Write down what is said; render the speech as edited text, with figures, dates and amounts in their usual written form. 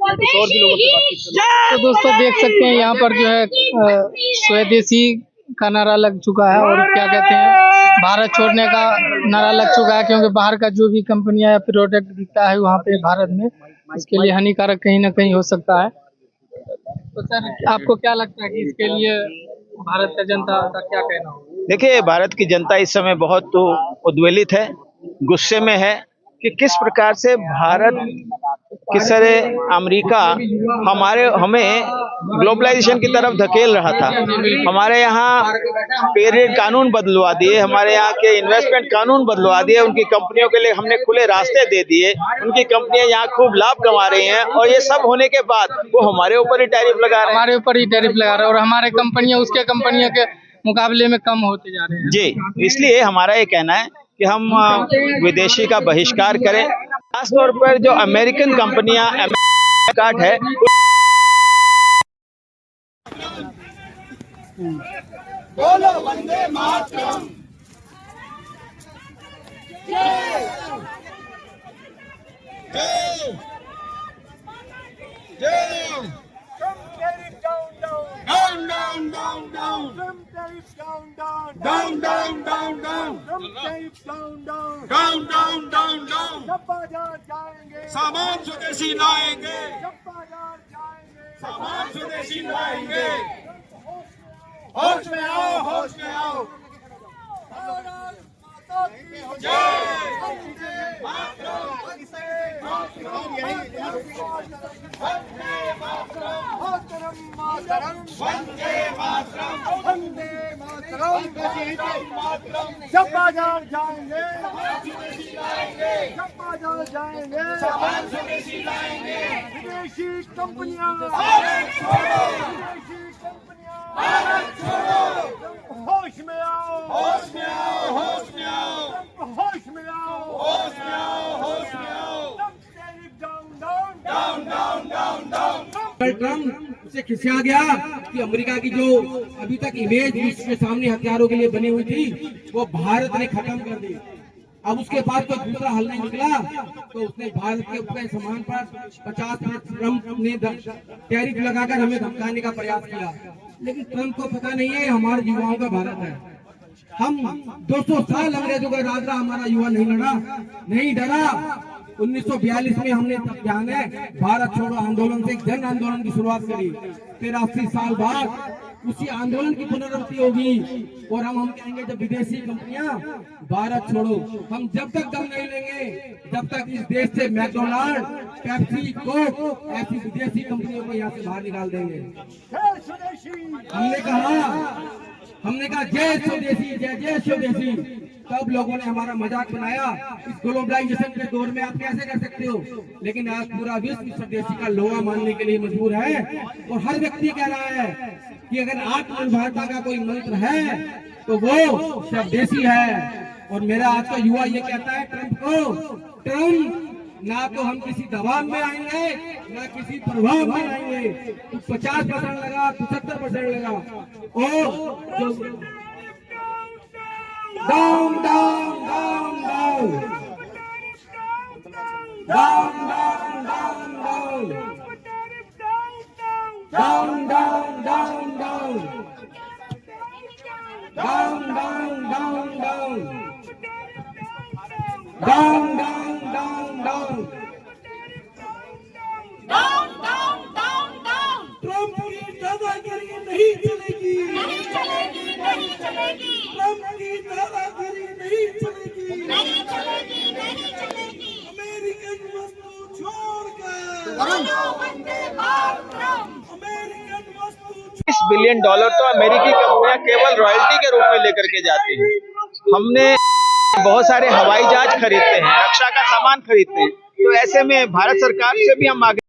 कुछ और भी लोगों से बातचीत करें। तो दोस्तों देख सकते हैं यहाँ पर जो है स्वदेशी का नारा लग चुका है और क्या कहते हैं भारत छोड़ने का नारा लग चुका है, क्योंकि बाहर का जो भी कंपनियां या प्रोडक्ट बिकता है वहाँ पे भारत में उसके लिए हानिकारक कहीं ना कहीं हो सकता है। तो सर आपको क्या लगता है कि इसके लिए भारत का जनता का क्या कहना होगा? देखिए, भारत की जनता इस समय बहुत उद्वेलित है, गुस्से में है कि किस प्रकार से भारत किस तरह अमेरिका हमें ग्लोबलाइजेशन की तरफ धकेल रहा था। हमारे यहाँ पे रेट कानून बदलवा दिए, हमारे यहाँ के इन्वेस्टमेंट कानून बदलवा दिए, उनकी कंपनियों के लिए हमने खुले रास्ते दे दिए, उनकी कंपनियां यहाँ खूब लाभ कमा रही हैं और ये सब होने के बाद वो हमारे ऊपर ही टैरिफ लगा रहे हैं। हमारे ऊपर ही टैरिफ लगा रहे हैं और हमारे कंपनियां उसके कंपनियों के मुकाबले में कम होते जा रहे हैं। जी, इसलिए हमारा ये कहना है कि हम विदेशी का बहिष्कार करें, खासतौर पर जो अमेरिकन कंपनियां कार्ड है। बोलो वंदे मातरम। जय जय जय। Trump tariff down down down down down. Trump tariff down down down down. Trump tariff down down down. जब बाजार जाएंगे सामान स्वदेशी लाएंगे, जब बाजार जाएंगे सामान स्वदेशी लाएंगे। होश में आओ, होश में आओ। भारत माता की जय। वंदे मातरम, वंदे मातरम, मातरम, वंदे मातरम, वंदे मातरम। जब बाजार जाएंगे जब बाजार जाएंगे सामान स्वदेशी लाएंगे। विदेशी कंपनियां भारत छोड़ो, विदेशी कंपनियां भारत छोड़ो। होश में आओ, होश में आओ, होश में आओ, होश में आओ, होश में आओ, होश में आओ। Down down down down. Trump से खिसिया गया कि अमेरिका की जो अभी तक इमेज विश्व के सामने हथियारों के लिए बनी हुई थी वो भारत ने खत्म कर दी। अब उसके बाद कोई दूसरा हल नहीं निकला तो उसने भारत के ऊपर सामान पर 50% ट्रम्प ने टैरिफ लगाकर हमें धमकाने का प्रयास किया। लेकिन ट्रम्प को पता नहीं है हमारे युवाओं का भारत है। हम 200 साल अंग्रेजों का राज रहा, हमारा युवा नहीं लड़ा, नहीं डरा। 1942 में हमने तब ध्यान है भारत छोड़ो आंदोलन से एक जन आंदोलन की शुरुआत करी। फिर 80 साल बाद उसी आंदोलन की पुनरावृत्ति होगी और हम कहेंगे जब विदेशी कंपनियां भारत छोड़ो। हम जब तक दम नहीं लेंगे जब तक इस देश से मैकडोनाल्ड, पेप्सी, कोक ऐसी विदेशी कंपनियों को यहाँ से बाहर निकाल देंगे। हमने कहा जय स्वदेशी, जय जय स्वदेशी। तब लोगों ने हमारा मजाक बनाया, इस ग्लोबलाइजेशन के दौर में आप कैसे कर सकते हो। लेकिन आज पूरा विश्व स्वदेशी का लोहा मानने के लिए मजबूर है और हर व्यक्ति कह रहा है कि अगर आत्मनिर्भरता का कोई मंत्र है तो वो स्वदेशी है। और मेरा आज का युवा ये कहता है ट्रम्प को, ट्रम्प ना तो हम किसी दबाव में आएंगे ना किसी प्रभाव में आएंगे। तो 50% लगा, 75% लगा और जो down down down down down down down down down down down down down down down down down Trump की दादागिरी नहीं चलेगी, नहीं चलेगी, नहीं चलेगी। ट्रम्प की दादागिरी नहीं चलेगी, नहीं चलेगी, नहीं चलेगी। अमेरिकन वस्तु छोड़कर वंदे मातरम। अमेरिकन वस्तु $20 बिलियन तो अमेरिकी कंपनियां केवल रॉयल्टी के रूप में लेकर के जाती हैं। हमने बहुत सारे हवाई जहाज खरीदते हैं, रक्षा का सामान खरीदते हैं, तो ऐसे में भारत सरकार से भी हम आगे